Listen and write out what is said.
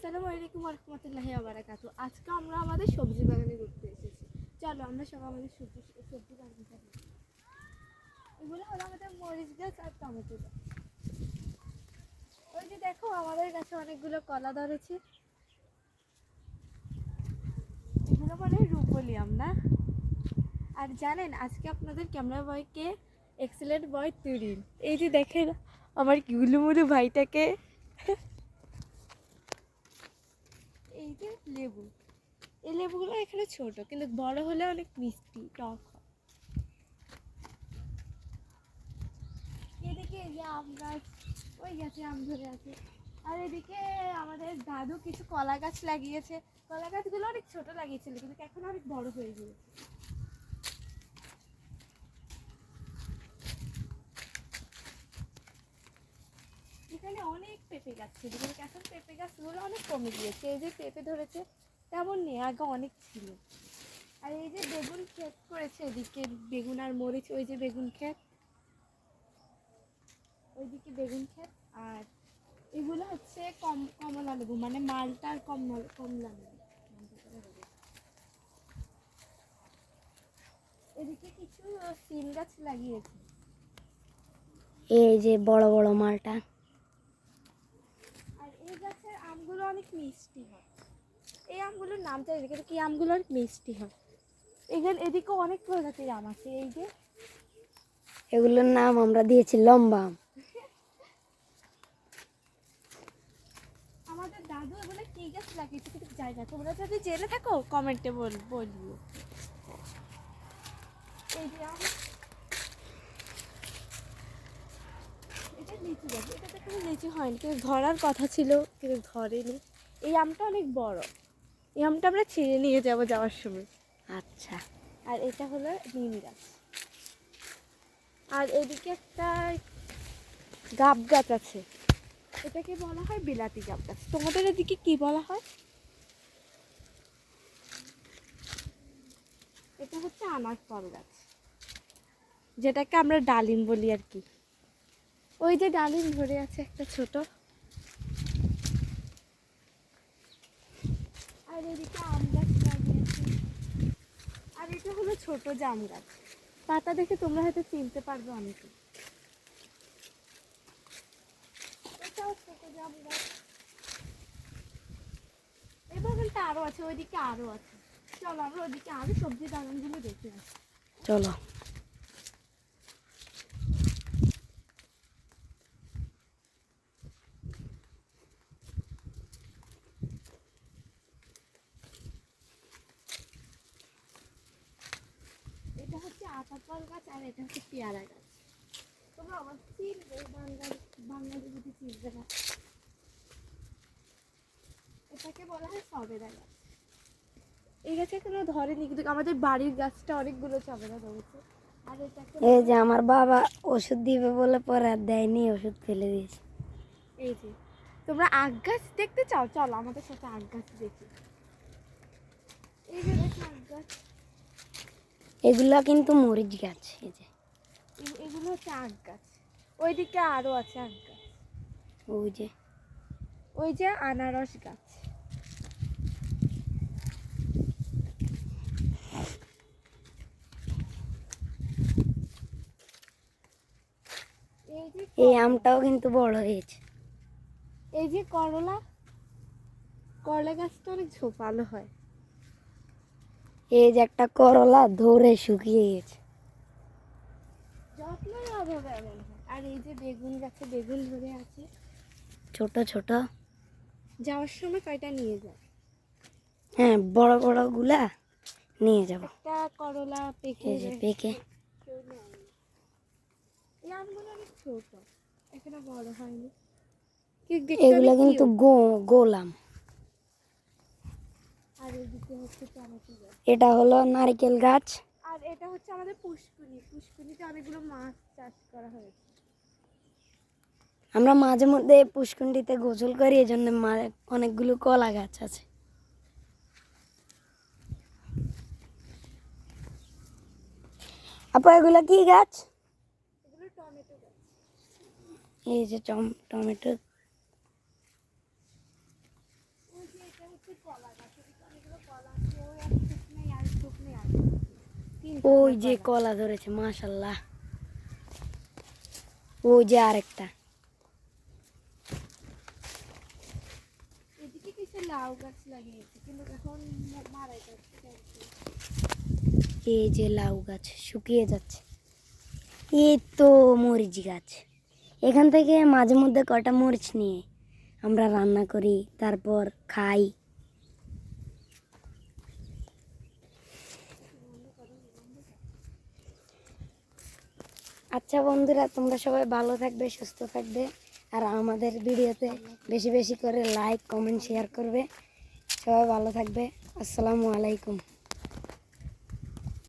আসসালামু আলাইকুম ওয়া রাহমাতুল্লাহি ওয়া বারাকাতু। আজকে আমরা আমাদের সবজি বাগানে ঘুরতে এসেছি। চলো আমরা সব আমাদের সবজি বাগানে যাই। এগুলো হলো আমাদের মরিচ গাছ আর টমেটো গাছ। ওই যে দেখো আমাদের গাছে অনেকগুলো কলা ধরেছে। এগুলো মানে রুপোলিয়াম না? আর জানেন আজকে আপনাদের ক্যামেরা বয়কে এক্সেলেন্ট বয় তুরিন। এই যে দেখেন আমার গুলুমুলু ভাইটাকে। এই যে লেবু, এই লেবুগুলো এখানে ছোট কিন্তু বড় হলে অনেক মিষ্টি টক হয়। এদিকে এই যে আম গাছ, ওই গাছে আম ধরে আছে। আর এদিকে আমাদের দাদু কিছু কলা গাছ লাগিয়েছে। কলা গাছগুলো অনেক ছোট লাগিয়েছিল কিন্তু এখন অনেক বড় হয়ে গিয়েছে। এখানে অনেক পেঁপে গাছ ছিল কিন্তু এখন পেঁপে গাছগুলো অনেক কমে গিয়েছে। এই যে পেঁপে ধরেছে তেমন নেই, আগে অনেক ছিল। আর এই যে বেগুন ক্ষেত করেছে, এদিকে বেগুন আর মরিচ, ওই যে বেগুন ক্ষেত, ওইদিকে বেগুন ক্ষেত। আর এগুলো হচ্ছে কমলা লেবু, মানে মালটার কমলা লেবু। এদিকে কিছু সিম গাছ লাগিয়েছে। এই যে বড় বড় মালটা। আর এই গাছের আমগুলো অনেক মিষ্টি হয়। এই আমগুলোর নাম জানি না কিন্তু কি আমগুলো অনেক মিষ্টি হয়। এদিকে অনেক প্রজাতির আম আছে। এই যে এগুলোর নাম আমরা দিয়েছি লম্বা আম। আমাদের দাদু এগুলো কি গাছ লাগিয়েছে কিন্তু জানি না, তোমরা যদি জেনে থাকো কমেন্টে বলিও। এই যে আম, এটা লিচু গাছ, এটা তো কোনো লিচু হয়নি কিন্তু ধরার কথা ছিল কিন্তু ধরেনি। এই আমটা অনেক বড়, এই আমটা আমরা ছিঁড়ে নিয়ে যাওয়ার সময়। আচ্ছা, আর এটা হলো নিম গাছ। আর এদিকে একটা গাব গাছ আছে, এটাকে বলা হয় বিলাতি গাব গাছ। তোমাদের এদিকে কি বলা হয়? এটা হচ্ছে আনার ফল গাছ, যেটাকে আমরা ডালিম বলি আর কি। ওই যে ডালিম ধরে আছে একটা ছোট। আর এদিকে আম গাছ লাগিয়েছে। আর এটা হলো ছোট জাম গাছ, পাতা দেখে তোমরা হয়তো চিনতে পারবে অনেকে। এটাও ছোট জাম গাছ। এই বাগানটা আরো আছে, ওইদিকে আরো আছে। চলো আমরা ওইদিকে আরো সবজি বাগানগুলো দেখে আসি। চলো। এটা হচ্ছে আতা ফল গাছ আর এটা হচ্ছে পেয়ারা গাছ। তোমরা আমার চিনবে, বাঙালি যদি চিনবে না। এটাকে বলা হয় সবেদা গাছ। এই গাছে কোনো ধরেনি কিন্তু আমাদের বাড়ির গাছটা অনেকগুলো সবেদা ধরেছে। আর এটাকে এই যে আমার বাবা ওষুধ দিবে বলে পরে আর দেয়নি, ওষুধ ফেলে দিয়েছে। এই যে তোমরা আখ গাছ দেখতে চাও, চলো আমাদের সাথে আখ গাছ দেখি। এই যে দেখো আখ গাছ, এগুলা কিন্তু মরিচ গাছ। এই যে এগুলো হচ্ছে আখ গাছ। ওইদিকে আরো আছে আখ গাছ। ওই যে ওই যে আনারস গাছ। এই যে এই আমটাও কিন্তু বড় হয়েছে। এই যে করলা, করলা গাছটা অনেক ঝোপালো হয়। এই যে একটা করলা ধরে শুকিয়ে গেছে। যত্নের অভাবে এমন হয়। আর এই যে বেগুন গাছে বেগুন ধরে আছে। ছোট ছোট। যাওয়ার সময় কয়টা নিয়ে যায়। হ্যাঁ, বড় বড় গুলা নিয়ে যাব। একটা করলা পেকে এই যে পেকে। কেউ নেয়নি। এই আমগুলো অনেক ছোট, এখনো বড় হয়নি। এগুলা কিন্তু গোল আম। আর এদিকে হচ্ছে টমেটো গাছ। এটা হলো নারকেল গাছ। আর এটা হচ্ছে আমাদের পুষ্কুনি, পুষ্কুনিতে অনেকগুলো মাছ চাষ করা হয়েছে। আমরা মাঝে মধ্যে পুষ্কুণ্ডিতে গোসল করি, এই জন্য অনেকগুলো কলা গাছ আছে। আপু এগুলা কি গাছ? এগুলো টমেটো গাছ। এই যে টমেটো। এটা হচ্ছে কলা গাছ, এদিকে অনেকগুলো কলা আছে, ওই আর শুকনোই আর শুকনোই আর তিনটা ওই হলো যে কলা। কলা ধরেছে মাশাল্লাহ। ওই যে আরেকটা। এদিকে কিছু লাউ গাছ লাগিয়েছে কিন্তু এখন মারা যাচ্ছে কেমন। এই যে লাউ গাছ শুকিয়ে যাচ্ছে। এই তো মরিচ গাছ। এখান থেকে মাঝে মধ্যে কটা মরিচ নিয়ে আমরা রান্না করি, তারপর খাই। আচ্ছা বন্ধুরা, তোমরা সবাই ভালো থাকবে, সুস্থ থাকবে, আর আমাদের ভিডিওতে বেশি বেশি করে লাইক কমেন্ট শেয়ার করবে। সবাই ভালো থাকবে। আসসালামু আলাইকুম।